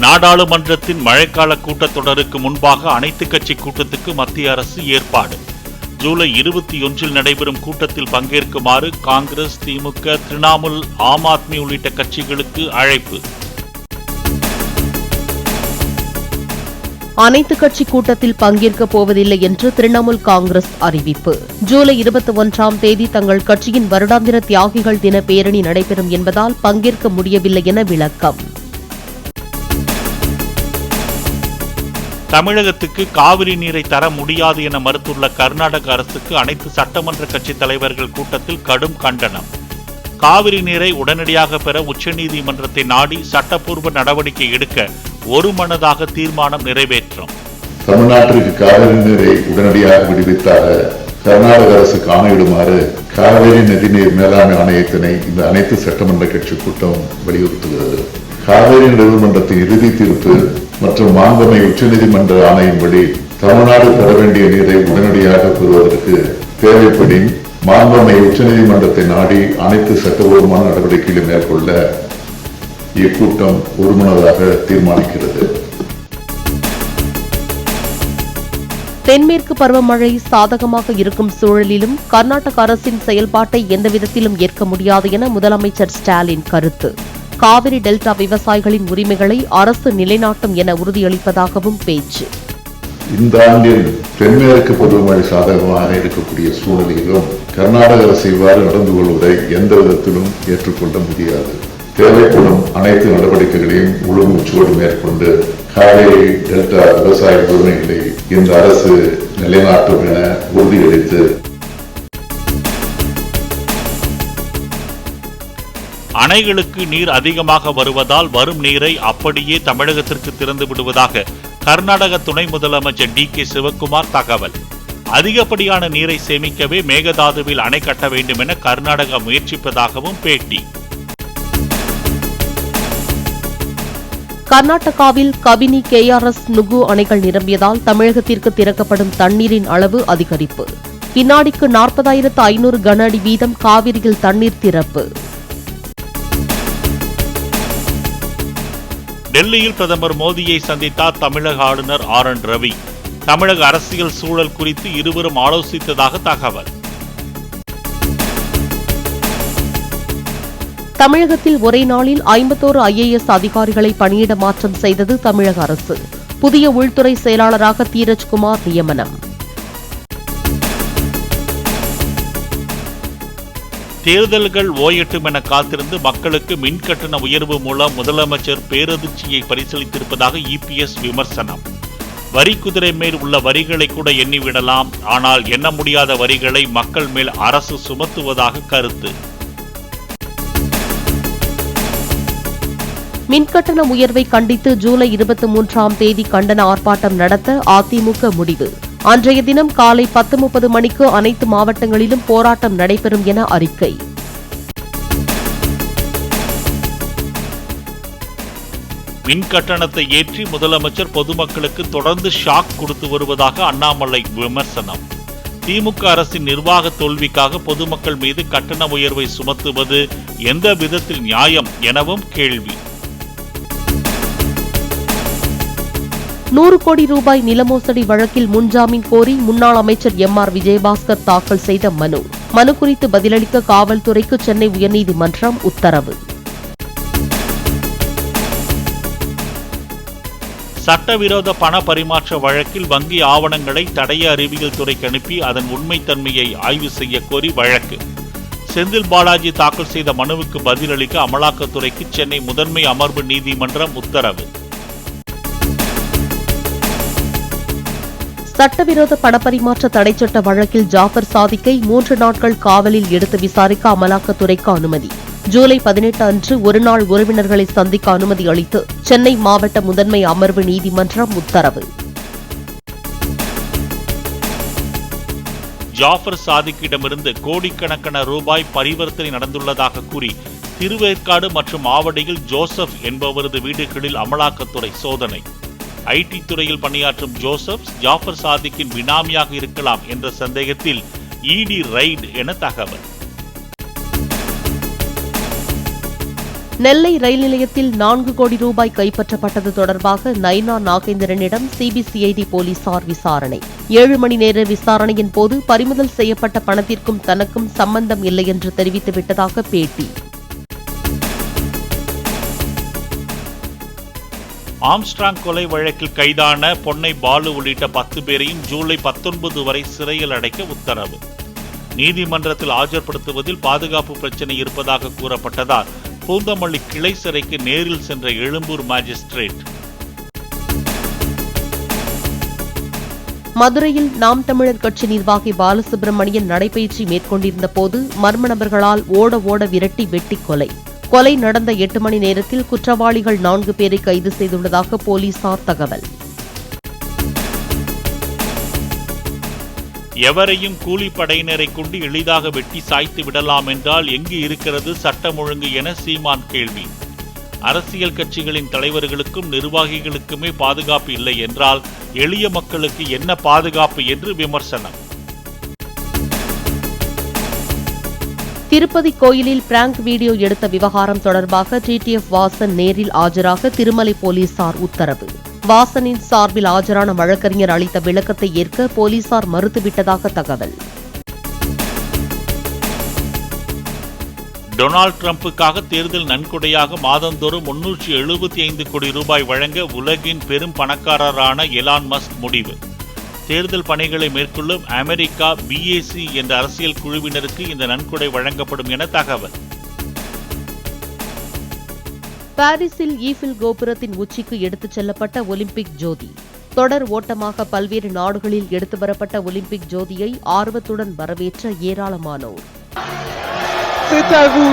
நாடாளுமன்றத்தின் மழைக்கால கூட்டத்தொடருக்கு முன்பாக அனைத்துக் கட்சி கூட்டத்துக்கு மத்திய அரசு ஏற்பாடு. ஜூலை 21 நடைபெறும் கூட்டத்தில் பங்கேற்குமாறு காங்கிரஸ், திமுக, திரிணாமுல், ஆம் ஆத்மி உள்ளிட்ட கட்சிகளுக்கு அழைப்பு. அனைத்து கட்சி கூட்டத்தில் பங்கேற்கப் போவதில்லை என்று திரிணாமுல் காங்கிரஸ் அறிவிப்பு. ஜூலை 21ஆம் தேதி தங்கள் கட்சியின் வருடாந்திர தியாகிகள் தின பேரணி நடைபெறும் என்பதால் பங்கேற்க முடியவில்லை என விளக்கம். தமிழகத்துக்கு காவிரி நீரை தர முடியாது என மறுத்துள்ள கர்நாடக அரசுக்கு அனைத்து சட்டமன்ற கட்சித் தலைவர்கள் கூட்டத்தில் கடும் கண்டனம். காவிரி நீரை உடனடியாக பெற உச்சநீதிமன்றத்தை நாடி சட்டப்பூர்வ நடவடிக்கை எடுக்க ஒருமனதாக தீர்மானம் நிறைவேற்றும். தமிழ்நாட்டிற்கு காவிரி நீரை உடனடியாக விடுவித்தாக கர்நாடக அரசுக்கு ஆணையிடுமாறு காவிரி நதிநீர் மேலாண்மை ஆணையத்தினை இந்த அனைத்து சட்டமன்ற கட்சி கூட்டம் வலியுறுத்துகிறது. காவிரி நடுவர்மன்றத்தின் இறுதி தீர்ப்பு மற்றும் மாண்புமை உச்சநீதிமன்ற ஆணையின்படி தமிழ்நாடு பெற வேண்டிய நீரை உடனடியாக பெறுவதற்கு தேவைப்படி மாண்புமை உச்சநீதிமன்றத்தை நாடி அனைத்து சட்டபூர்வமான நடவடிக்கைகளை மேற்கொள்ள இக்கூட்டம் ஒருமனதாக தீர்மானிக்கிறது. தென்மேற்கு பருவமழை சாதகமாக இருக்கும் சூழலிலும் கர்நாடக அரசின் செயல்பாட்டை எந்தவிதத்திலும் ஏற்க முடியாது என முதலமைச்சர் ஸ்டாலின் கருத்து. காவிரி டெல்டா விவசாயிகளின் உரிமைகளை அரசு நிலைநாட்டும் என உறுதியளிப்பதாகவும் பேச்சு. இந்த ஆண்டில் தென்மேற்கு பருவமழை சாதகமாக இருக்கக்கூடிய சூழலிலும் கர்நாடக அரசு இவ்வாறு நடந்து கொள்வதை எந்த விதத்திலும் ஏற்றுக்கொள்ள முடியாது. தேவைப்படும் அனைத்து நடவடிக்கைகளையும் முழு மூச்சோடு மேற்கொண்டு காவிரி டெல்டா விவசாய உரிமைகளை இந்த அரசு நிலைநாட்டும் என உறுதியளித்து அணைகளுக்கு நீர் அதிகமாக வருவதால் வரும் நீரை அப்படியே தமிழகத்திற்கு திறந்து விடுவதாக கர்நாடக துணை முதலமைச்சர் DK சிவக்குமார் தகவல். அதிகப்படியான நீரை சேமிக்கவே மேகதாதுவில் அணை கட்ட வேண்டும் என கர்நாடகா முயற்சிப்பதாகவும் பேட்டி. கர்நாடகாவில் கபினி, KRS, நுகு அணைகள் நிரம்பியதால் தமிழகத்திற்கு திறக்கப்படும் தண்ணீரின் அளவு அதிகரிப்பு. வினாடிக்கு 40,500 கன அடி வீதம் காவிரியில் தண்ணீர் திறப்பு. டெல்லியில் பிரதமர் மோடியை சந்தித்தார் தமிழக ஆளுநர் RN ரவி. தமிழக அரசியல் சூழல் குறித்து இருவரும் ஆலோசித்ததாக தகவல். தமிழகத்தில் ஒரே நாளில் 51 IAS அதிகாரிகளை பணியிட மாற்றம் செய்தது தமிழக அரசு. புதிய உள்துறை செயலாளராக தீரஜ்குமார் நியமனம். தேர்தல்கள் ஓயட்டும் என காத்திருந்து மக்களுக்கு மின் கட்டண உயர்வு மூலம் முதலமைச்சர் பேரதிர்ச்சியை பரிசீலித்திருப்பதாக EPS விமர்சனம். வரி குதிரை மேல் உள்ள வரிகளை கூட எண்ணிவிடலாம், ஆனால் எண்ண முடியாத வரிகளை மக்கள் மேல் அரசு சுமத்துவதாக கருத்து. மின்கட்டண உயர்வை கண்டித்து ஜூலை 23ஆம் தேதி கண்டன ஆர்ப்பாட்டம் நடத்த அதிமுக முடிவு. அன்றைய தினம் காலை 10:30 மணிக்கு அனைத்து மாவட்டங்களிலும் போராட்டம் நடைபெறும் என அறிக்கை. மின் கட்டணத்தை ஏற்றி முதலமைச்சர் பொதுமக்களுக்கு தொடர்ந்து ஷாக் கொடுத்து வருவதாக அண்ணாமலை விமர்சனம். திமுக அரசின் நிர்வாக தோல்விக்காக பொதுமக்கள் மீது கட்டண உயர்வை சுமத்துவது எந்த விதத்தில் நியாயம் எனவும் கேள்வி. 100 கோடி ரூபாய் நிலமோசடி வழக்கில் முன்ஜாமீன் கோரி முன்னாள் அமைச்சர் MR விஜயபாஸ்கர் தாக்கல் செய்த மனு குறித்து பதிலளிக்க காவல்துறைக்கு சென்னை உயர்நீதிமன்றம் உத்தரவு. சட்டவிரோத பண பரிமாற்ற வழக்கில் வங்கி ஆவணங்களை தடய அறிவியல் துறைக்கு அனுப்பி அதன் உண்மைத்தன்மையை ஆய்வு செய்ய கோரி வழக்கு. செந்தில் பாலாஜி தாக்கல் செய்த மனுவுக்கு பதிலளிக்க அமலாக்கத்துறைக்கு சென்னை முதன்மை அமர்வு நீதிமன்றம் உத்தரவு. சட்டவிரோத பணப்பரிமாற்ற தடைச்சட்ட வழக்கில் ஜாஃபர் சாதிக்கை 3 நாட்கள் காவலில் எடுத்து விசாரிக்க அமலாக்கத்துறைக்கு அனுமதி. ஜூலை 18 அன்று ஒருநாள் உறவினர்களை சந்திக்க அனுமதி அளித்து சென்னை மாவட்ட முதன்மை அமர்வு நீதிமன்றம் உத்தரவு. ஜாஃபர் சாதிக்கிடமிருந்து கோடிக்கணக்கான ரூபாய் பரிவர்த்தனை நடந்துள்ளதாக கூறி திருவேற்காடு மற்றும் ஆவடியில் ஜோசப் என்பவரது வீடுகளில் அமலாக்கத்துறை சோதனை. IT துறையில் பணியாற்றும் ஜோசப் ஜாஃபர் சாதிக்கின் பினாமியாக இருக்கலாம் என்ற சந்தேகத்தில் ED ரைடு என தகவல். நெல்லை ரயில் நிலையத்தில் 4 கோடி ரூபாய் கைப்பற்றப்பட்டது தொடர்பாக நைனா நாகேந்திரனிடம் சிபிசிஐடி போலீசார் விசாரணை. 7 மணி நேர விசாரணையின் போது பறிமுதல் செய்யப்பட்ட பணத்திற்கும் தனக்கும் சம்பந்தம் இல்லை என்று தெரிவித்துவிட்டதாக பேட்டி. ஆம்ஸ்ட்ராங் கொலை வழக்கில் கைதான பொன்னை பாலு உள்ளிட்ட 10 பேரையும் ஜூலை 19 வரை சிறையில் அடைக்க உத்தரவு. நீதிமன்றத்தில் ஆஜர்படுத்துவதில் பாதுகாப்பு பிரச்சினை இருப்பதாக கூறப்பட்டதால் பூந்தமல்லி கிளை சிறைக்கு நேரில் சென்ற எழும்பூர் மாஜிஸ்ட்ரேட். மதுரையில் நாம் தமிழர் கட்சி நிர்வாகி பாலசுப்ரமணியன் நடைபயிற்சி மேற்கொண்டிருந்த போது மர்ம நபர்களால் ஓட விரட்டி வெட்டி கொலை. கொலை நடந்த 8 மணி நேரத்தில் குற்றவாளிகள் 4 பேரை கைது செய்துள்ளதாக போலீசார் தகவல். எவரையும் கூலிப்படையினரை கொண்டு எளிதாக வெட்டி சாய்த்து விடலாம் என்றால் எங்கு இருக்கிறது சட்டம் ஒழுங்கு என சீமான் கேள்வி. அரசியல் கட்சிகளின் தலைவர்களுக்கும் நிர்வாகிகளுக்குமே பாதுகாப்பு இல்லை என்றால் எளிய மக்களுக்கு என்ன பாதுகாப்பு என்று விமர்சனம். திருப்பதி கோயிலில் பிராங்க் வீடியோ எடுத்த விவகாரம் தொடர்பாக டிடிஎஃப் வாசன் நேரில் ஆஜராக திருமலை போலீசார் உத்தரவு. வாசனின் சார்பில் ஆஜரான வழக்கறிஞர் அளித்த விளக்கத்தை ஏற்க போலீசார் மறுத்துவிட்டதாக தகவல். டொனால்ட் டிரம்புக்காக தேர்தல் நன்கொடையாக மாதந்தோறும் 375 கோடி ரூபாய் வழங்க உலகின் பெரும் பணக்காரரான எலான் மஸ்க் முடிவு. தேர்தல் பணிகளை மேற்கொள்ளும் அமெரிக்கா பிஏசி என்ற அரசியல் குழுவினருக்கு இந்த நன்கொடை வழங்கப்படும் என தகவல். பாரிஸில் ஈஃபில் கோபுரத்தின் உச்சிக்கு எடுத்துச் செல்லப்பட்ட ஒலிம்பிக் ஜோதி. தொடர் ஓட்டமாக பல்வேறு நாடுகளில் எடுத்து வரப்பட்ட ஒலிம்பிக் ஜோதியை ஆர்வத்துடன் வரவேற்ற ஏராளமானோர். C'est à vous.